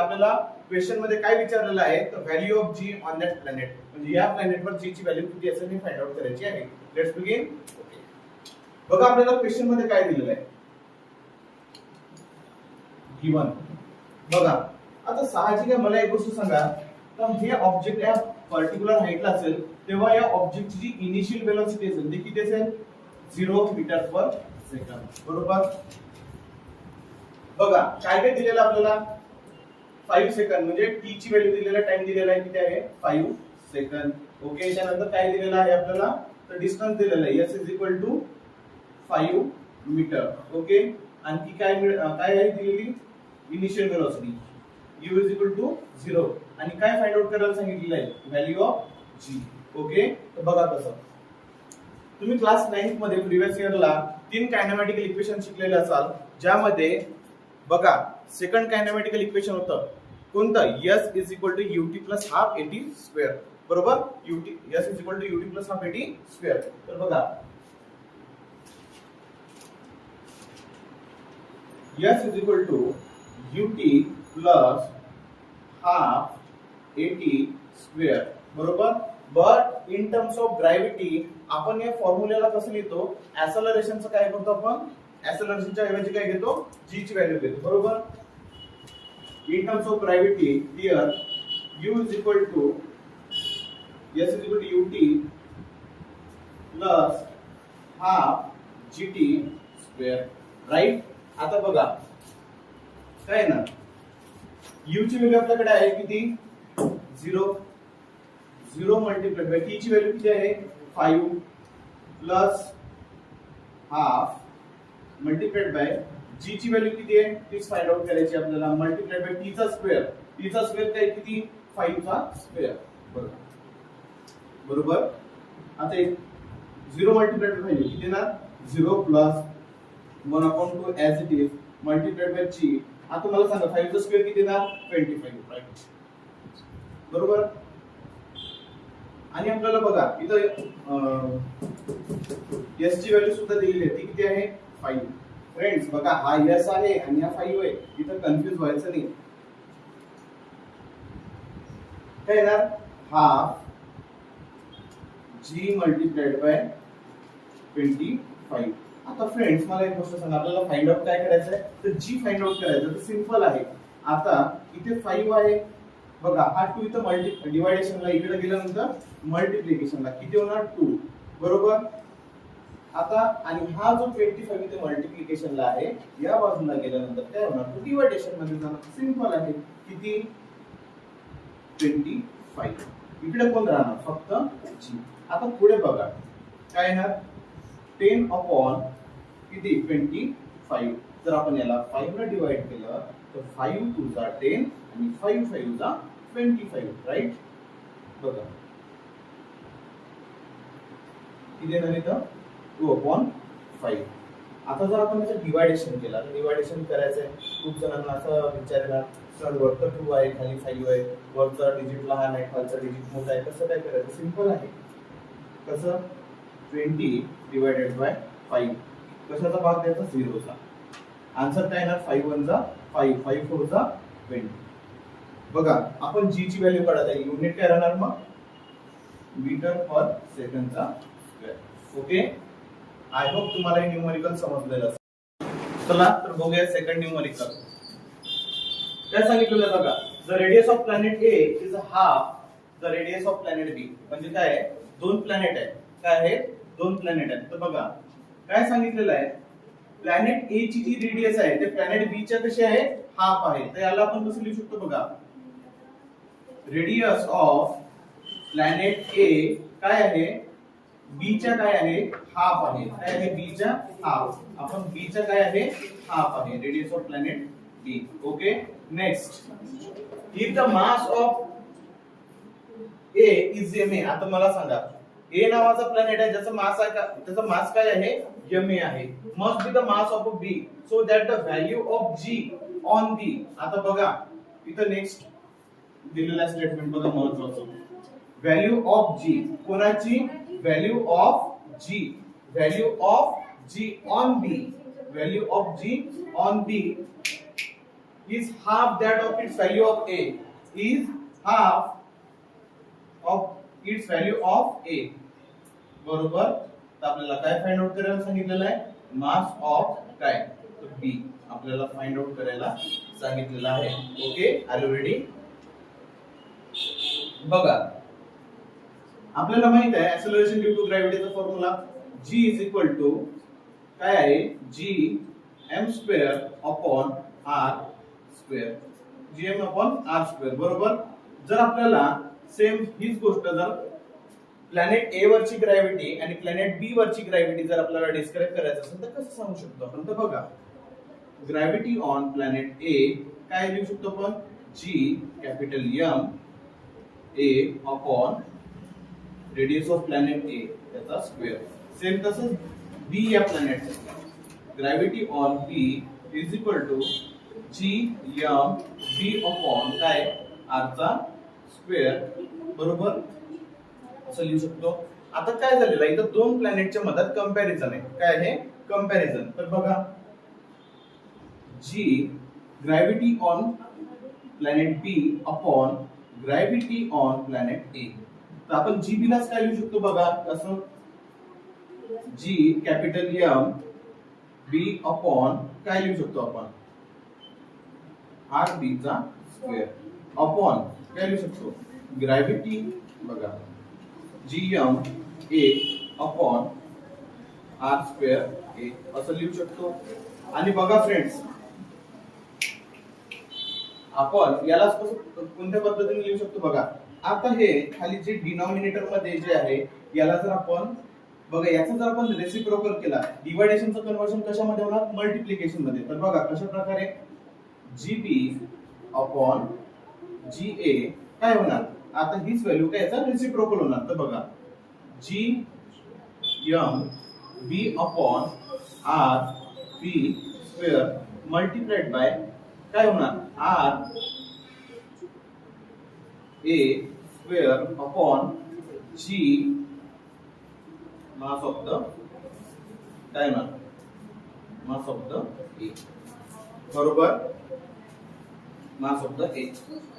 आपल्याला क्वेश्चन मध्ये काय विचारलेलं आहे तर value of G on that planet, म्हणजे या प्लॅनेटवर जी ची व्हॅल्यू किती असेल हे फाइंड आउट करायची आहे. Let's begin. बघा आपल्याला क्वेश्चन मध्ये काय दिलेलं आहे. गिवन बघा आता साहजिक आहे, मला एक गोष्ट सांगा, तर हे ऑब्जेक्ट या पर्टिक्युलर हाईटला असेल तेव्हा या ऑब्जेक्टची जी इनिशियल वेलोसिटी असेल ती किती असेल 0 मीटर पर सेकंद, बरोबर. बघा काय काय दिलेलं आपल्याला 5 सेकंद, म्हणजे टी ची व्हॅल्यू दिलेला टाइम दिलेला आहे किती आहे 5 सेकंद. ओके, त्यानंतर काय दिलेलं आहे आपल्याला तर डिस्टन्स दिलेलं आहे s = 5 मीटर. ओके, आणखी काय आहे दिलेली इनिशियल वेलोसिटी u = 0 आणि काय फाइंड आउट करायला सांगितलेलं आहे व्हॅल्यू ऑफ g. ओके, तर बघा कसं तुम्ही क्लास 9th मध्ये प्रिवियस इयरला 3 कायनेमॅटिकल इक्वेशन शिकलेले असाल, ज्यामध्ये बघा सेकंड कायनेमॅटिकल इक्वेशन होतं कोणतं s = ut + ½ at², बरोबर. s = ut + ½ at². तर बघा s = ut + ½ at², बरोबर. But in terms of gravity आपण या फॉर्म्युल्याला कसं लिहितो, ऍक्सेलरेशनचं काय करतो आपण, ऍक्सेलरेशनच्या ऐवजी काय घेतो g ची व्हॅल्यू घेतो, बरोबर. In terms of gravity here u s = ut + ½ gt², right. आता बघा काय ना u ची व्हॅल्यू आपल्याकडे आहे किती 0 मल्टिप्लाइड बाय t ची व्हॅल्यू किती आहे 5 plus half multiplied by g ची व्हॅल्यू किती आहे तीच फाइंड आउट करायची आपल्याला, मल्टिप्लाइड बाय t चा स्क्वेअर. t चा स्क्वेअर काय किती 5 चा स्क्वेअर, बरोबर. आता 0 मल्टिप्लाइड बाय किती ना 0 plus 1/2 as it is multiplied by g. आता मला सांगा 5 चा स्क्वेअर किती ना 25, राईट, बरोबर. आणि आपल्याला बघा इथं s ची व्हॅल्यू सुद्धा दिलेली आहे, ती किती आहे 5. फ्रेंड्स बघा हा s आहे आणि हा 5 आहे, इथं कन्फ्यूज व्हायचं नाही. काय येणार हाफ g मल्टिप्लाइड बाय 25. आता फ्रेंड्स मला एक गोष्ट सांगा, आपल्याला फाइंड आउट काय करायचं आहे तर g फाइंड आउट करायचं, तर सिंपल आहे. आता इथे 5 आहे बघा, हा 2 इथं डिवायडेशनला इकडे गेल्यानंतर मल्टिप्लिकेशनला किती होणार 2, बरोबर. आता आणि हा जो 25 इथे मल्टिप्लिकेशनला आहे या बाजूला गेल्यानंतर काय होणार तो डिवायडेशन मध्ये जाणार, सिंपल आहे. किती 25, इकडे कोण राहणार फक्त g. आता पुढे बघा काय येणार 10 अपॉन किती 25. जर आपण याला 5 ने डिवाइड केलं तर 5 2 जा 10 आणि 5 5 जा 25, राईट. बघा किती येणार इथं 2/5. आता जर आपण याचं डिवायडेशन केलं तर डिवायडेशन करायचं आहे, खूप जणांना असं विचारणार सर वरचं 2 आहे खाली 5 आहे, वरचा डिजिट लहान आहे खालचा डिजिट मोठा आहे, कसं काय करायचं, सिंपल आहे. कसं 20 डिवायडेड बाय 5, कशाचा भाग द्यायचा 0 चा. आन्सर काय येणार 5 1 जा 5 5 4 जा 20. बघा आपण g ची व्हॅल्यू काढत आहे, युनिट काय राहणार मग मीटर पर सेकंदचा स्क्वेअर. ओके, आय होप तुम्हाला हे न्यूमरिकल समजलेलं असेल. चला तर बघूया सेकंड न्यूमरिकल. काय सांगितलेलं बघा, the radius of planet A is half the radius of planet B. म्हणजे काय आहे दोन प्लॅनेट आहेत, काय आहे दोन प्लॅनेट आहेत. तर बघा काय सांगितलेलं आहे प्लॅनेट A ची जी रेडियस आहे ते प्लॅनेट B च्या कशी आहे हाफ आहे. तर याला आपण कसं लिहू शकतो बघा, रेडियस ऑफ प्लॅनेट A काय आहे B च्या काय आहे हाफ आहे. काय आहे B च्या हाफ, आपण B च्या काय आहे हाफ आहे radius of planet B. Okay, next if the mass of A is ma. आता मला सांगा A नावाचा प्लॅनेट आहे ज्याचा मास आहे का, त्याचा मास काय आहे ma आहे, must be the mass of B so that the value of G on B. आता बघा इथं नेक्स्ट दिलेला स्टेटमेंट बघा महत्त्वाचं, व्हॅल्यू ऑफ G कोणाची, value of G on B, value of G on B is half that of its value of A, is half of its value of A, बरोबर. तर आपल्याला काय फाइंड आउट करायला सांगितलेलं आहे, मास ऑफ काय, तर बी आपल्याला फाइंड आउट करायला सांगितलेलं आहे. Okay, are you ready? बघा, आपल्याला माहित आहे ऍक्सेलरेशन ड्यू टू ग्रॅव्हिटीचा formula g is equal to काय आहे, g m square upon r square, gm upon r square, बरोबर. जर आपल्याला सेम हीच गोष्ट जर प्लॅनेट ए वरची ग्रॅव्हिटी आणि प्लॅनेट बी वरची ग्रॅव्हिटी जर आपल्याला डिस्क्राइब करायचं असेल तर कसं सांगू शकतो आपण, तर बघा, ग्रॅव्हिटी ऑन प्लॅनेट ए काय लिहू शकतो आपण, g capital M a upon radius of planet A त्याचा स्क्वेअर. सेम तसंच बी या प्लॅनेटचा gravity on B is equal to g m b upon काय, r चा स्क्वेअर, बरोबर, असं लिहू शकतो. आता काय झालेलं आहे, इथं दोन प्लॅनेटच्या मध्ये कंपॅरिझन आहे. काय आहे, कंपॅरिझन. तर बघा, G gravity on planet B upon gravity on planet A. तर आपण जीबी लाच काय लिहू शकतो, बघा कसं, G capital M B upon काय लिहू शकतो आपण, आर बी चा स्क्वेअर अपॉन काय लिहू शकतो, ग्रॅव्हिटी, बघा, gm a upon r square a असं लिहू शकतो. आणि बघा फ्रेंड्स, आपण याला कोणत्या पद्धतीने लिहू शकतो, बघा, आता हे खाली जे डिनॉमिनेटर मध्ये जे आहे याला जर आपण, बघा, याचा जर आपण रेसिप्रोकल केला, डिव्हायडेशनचं कन्वर्जन कशामध्ये होणार, मल्टिप्लिकेशन मध्ये. तर बघा कशा प्रकारे, gb अपॉन ga काय होणार, आता हीच व्हॅल्यू काय याचा रेसिप्रोकल होणार. तर बघा, g m b upon r b square multiplied by काय होणार, r a square upon g mass of the काय होणार, मास ऑफ द a, बरोबर, मास ऑफ द ए.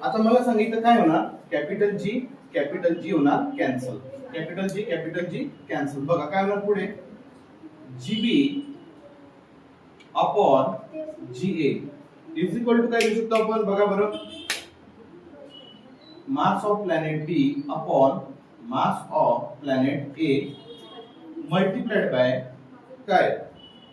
आता मला सांगितलं काय होणार, कॅपिटल जी होणार कॅन्सल, कॅपिटल जी कॅन्सल. बघा काय होणार पुढे, GB upon GA is equal to काय लिहू शकतो आपण, बघा बरं, mass of planet B upon mass of planet A multiplied by काय,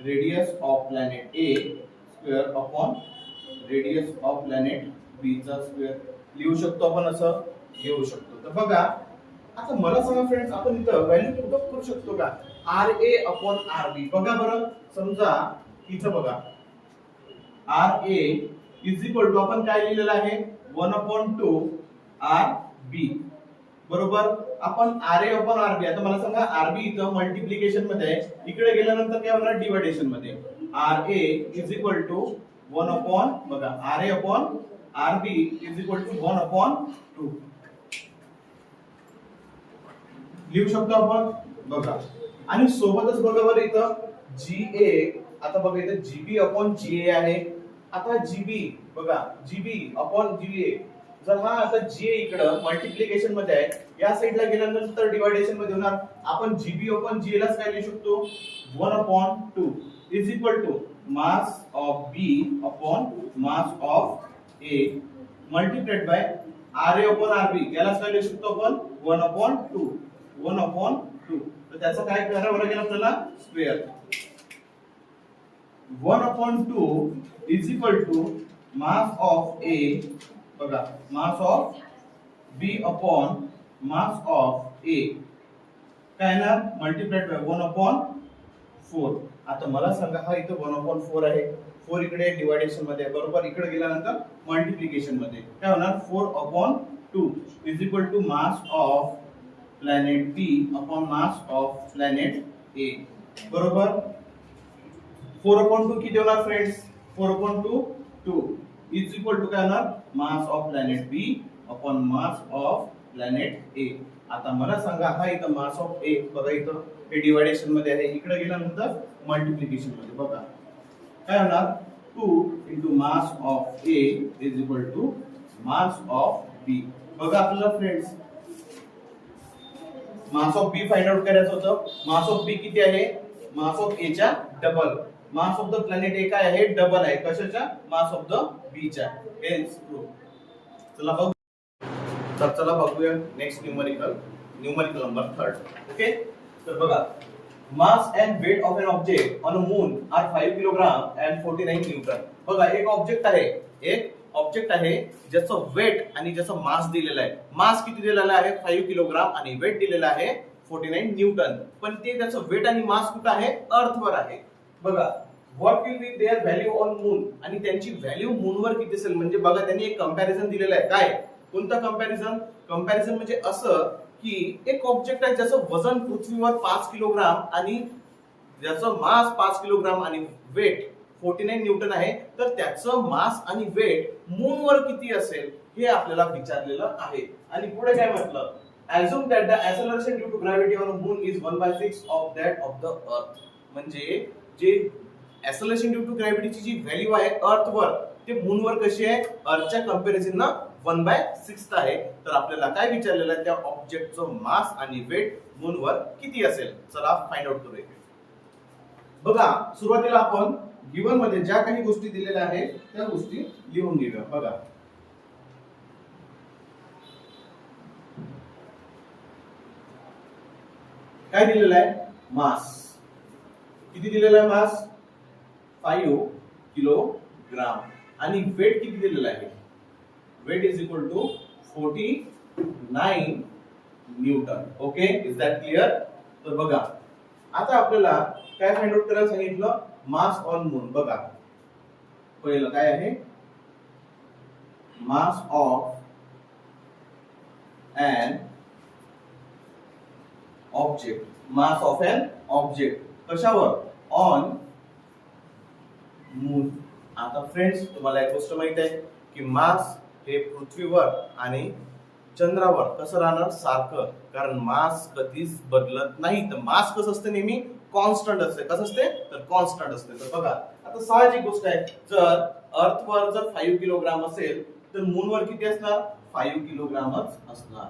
radius of planet A square upon radius of planet B चा स्क्वेअर लिहू शकतो आपण, असं घेऊ शकतो. तर बघा, आता मला सांगा फ्रेंड्स, आपण इथं व्हॅल्यू पुटअप करू शकतो का, R A upon R B. बघा बरं, समजा इथं बघा, R A is equal to आपण काय लिहिलेलं आहे, 1/2 आर बी, बरोबर. आपण R A upon R B, आता मला सांगा आर बी इथं मल्टिप्लिकेशन मध्ये आहे, इकडे गेल्यानंतर काय होणार, डिव्हायडेशन मध्ये. R A is equal to 1 upon, बघा, R A upon R B is equal to 1/2 लिहू शकतो आपण, बघा. आणि सोबतच बघा बरं इथं जीए, आता बघा इथं जीबी अपॉन जीए आहे. आता जीबी, बघा, जीबी अपॉन जीए, जर हा आता जीए इकडं मल्टिप्लिकेशन मध्ये आहे, या साइडला गेल्यानंतर डिव्हायडेशन मध्ये होणार. आपण जीबी अपॉन जीए लाच काय लिहू शकतो, 1/2 is equal to mass of B upon mass of A multiplied by R A upon R B, यालाच काय लिहू शकतो आपण, 1/2. तर त्याचा काय करावं लागेल आपल्याला, square. 1/2 is equal to mass of A, बघा, mass of B upon mass of A काय ना, मल्टिप्लाइड बाय 1/4. आता मला सांगा, हा इथं 1/4 आहे, 4 इकडे डिव्हायडेशन मध्ये आहे, बरोबर. इकडे गेल्यानंतर मल्टिप्लिकेशन मध्ये काय होणार, 4/2 is equal to mass of planet B upon mass of planet A, बरोबर. 4/2 किती होणार फ्रेंड्स, 4/2 इज इक्वल टू काय होणार, mass of planet B upon mass of planet A. आता मला सांगा, हा इथं मास ऑफ ए, बघा इथं हे डिव्हायडेशन मध्ये आहे, इकडे गेल्यानंतर मल्टिप्लिकेशन मध्ये, बघा काय होणार, 2 into mass of A is equal to mass of B. बघा आपल्याला friends mass of B find out करायचं होतं. मास ऑफ बी किती आहे? मास ऑफ ए च्या double. Mass of the planet ए काय आहे? डबल आहे. कशाच्या? मास ऑफ द बी च्या. Hence proof. चला बघू. तर चला बघूया नेक्स्ट न्यूमेरिकल नंबर 3. ओके. तर बघा mass and weight of an object on a moon are 5 kilogram and 49 newton. बघा एक ऑब्जेक्ट आहे ज्याचं वेट आणि ज्याचं मास दिलेलं आहे. मास किती दिलेला आहे? 5 किलोग्राम आणि वेट दिलेला आहे 49 न्यूटन. पण ते त्याचं वेट आणि मास कुठे आहे? अर्थवर आहे. बघा what will be their value on moon आणि त्यांची व्हॅल्यू मूनवर किती असेल. म्हणजे बघा त्यांनी एक कंपॅरिझन दिलेलं आहे. काय? कोणतं कंपॅरिझन म्हणजे असं की एक ऑब्जेक्ट आहे ज्याचं वजन पृथ्वीवर 5 किलोग्राम आणि ज्याचं मास 5 किलोग्राम आणि वेट 49 न्यूटन आहे. तर त्याचं मास आणि वेट मूनवर किती असेल हे आपल्याला विचारलेलं आहे. आणि पुढे काय म्हटलं? assume that the acceleration due to gravity on a moon is 1/6 of that of the earth. म्हणजे जे acceleration due to gravity ची जी व्हॅल्यू आहे अर्थवर ते मूनवर कशी आहे? अर्थच्या कंपॅरिझन ना 1/6 आहे. तर आपल्याला काय विचारलेलं आहे? त्या ऑब्जेक्टचं मास आणि वेट मूनवर किती असेल? चला फाइंड आउट करूया. बघा सुरुवातीला आपण गिवन मध्ये ज्या काही गोष्टी दिलेल्या आहेत त्या गोष्टी लिहून घेऊया. बघा काय दिलेलं आहे? मास किती दिलेला आहे? मास 5 किलोग्राम आणि वेट किती दिलेला आहे? Weight is equal to 49 newton. Okay, is that clear? तर बघा आता आपल्याला काय फाइंड आउट करायला सांगितलं? Mass on moon. बघा पहिलं काय आहे? Mass of an object. Mass of an object कशावर? On moon. आता फ्रेंड्स तुम्हाला एक गोष्ट माहित आहे की मास हे पृथ्वीवर आणि चंद्रावर कसं राहणार? सारखं. कारण मास कधीच बदलत नाही. तर मास कसं असते? नेहमी कॉन्स्टंट असते. कसं असते? तर कॉन्स्टंट असते. तर बघा आता साहजिक गोष्ट आहे, जर अर्थवर जर 5 किलोग्राम असेल तर मूनवर किती असणार? 5 किलोग्रामच असणार.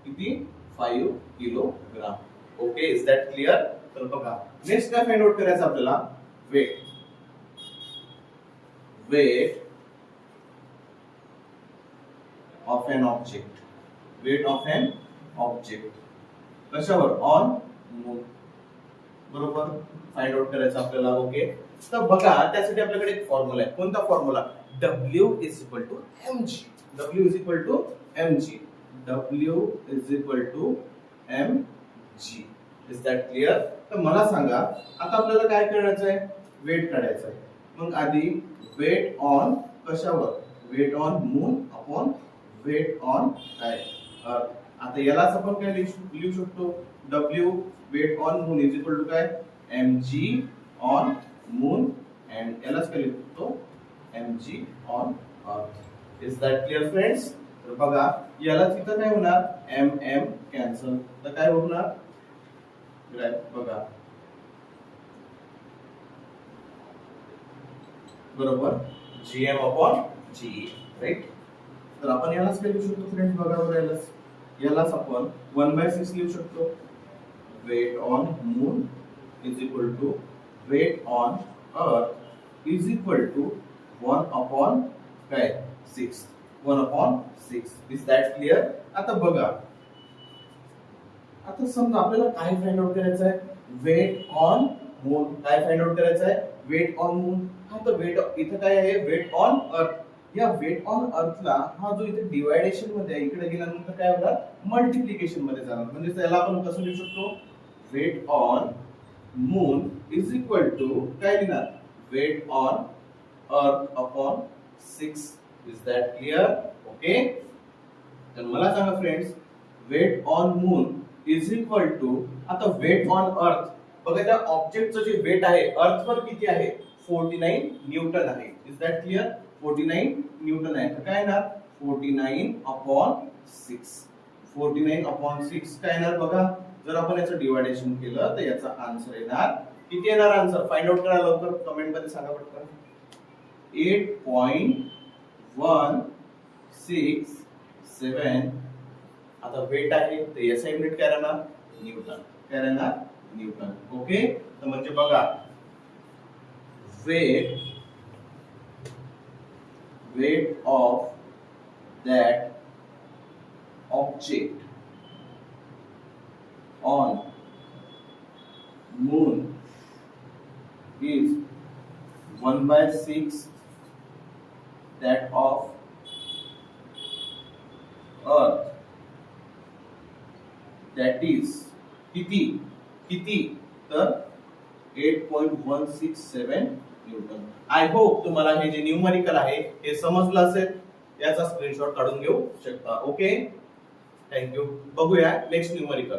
किती? 5 kilogram. Okay, is that clear? तर बघा नेक्स्ट काय फाइंड आउट करायचं आपल्याला? Weight. Weight of an object. Weight of an object कशावर? On moon. बरोबर फाइंड आउट करायचं आपल्याला. ओके, तर बघा त्यासाठी आपल्याकडे एक फॉर्म्युला आहे. कोणता formula? W is equal to mg. W is equal to mg. W is equal to mg. Is that clear? तर मला सांगा आता आपल्याला काय करायचं आहे? वेट काढायचं आहे. मग आधी वेट ऑन कशावर? Weight on moon upon weight on काय? अर्थ. आता यालाच आपण काय लिहू शकतो? W weight on moon is equal to काय? mg ऑन मून and यालाच काय लिहतो? mg on earth. Is that clear friends? तर बघा याला तिथं काय होणार? mm cancel. तर काय होणार? बघा बरोबर gm अपॉन ge. राइट? तर आपण यालाच काय लिहू शकतो फ्रेंड्स? बघा बरं यालाच आपण 1/6 लिहू शकतो. Weight on moon is equal to weight on earth is equal to 1 upon काय? 6. 1 अपॉन 6. Is that clear? आता बघा आता समजा आपल्याला काय फाइंड आउट करायचं आहे? Weight on moon. काय फाइंड आउट करायचं आहे? Weight on moon. हा तर वेट इथं काय आहे? वेट ऑन अर्थ. या वेट ऑन अर्थला हा जो इथे डिवायडेशन मध्ये आहे इकडे गेल्यानंतर काय होणार? मल्टिप्लिकेशन मध्ये जाणार. म्हणजे त्याला आपण कसं लिहू शकतो? Weight on moon is equal to काय लिहिणार? Weight on earth upon 6. Is that clear? Okay, तर मला सांगा friends weight on moon is equal to आता वेट ऑन अर्थ. बघा त्या ऑब्जेक्टचं जे वेट आहे अर्थवर किती आहे? 49 न्यूटन आहे. Is that clear? 49 न्यूटन आहे. तर काय येणार? 49 अपॉन 6. 49 अपॉन 6 काय येणार? बघा जर आपण याचं डिवायडेशन केलं तर याचा आन्सर येणार किती? येणार आन्सर फाइंड आउट करा लवकर. कमेंट मध्ये सांगा पटकन. 8.167. आता वेट आहे तर याचा युनिट काय राहणार न्यूटन. काय राहणार न्यूटन. ओके तर म्हणजे बघा weight of that object on moon is 1/6 that of earth. That is किती तर 8.167 न्यूटन. आय होप तुम्हाला हे जे न्यूमरिकल आहे हे समजलं असेल. याचा स्क्रीनशॉट काढून घेऊ शकता. Okay thank you. बघूया नेक्स्ट न्यूमरिकल.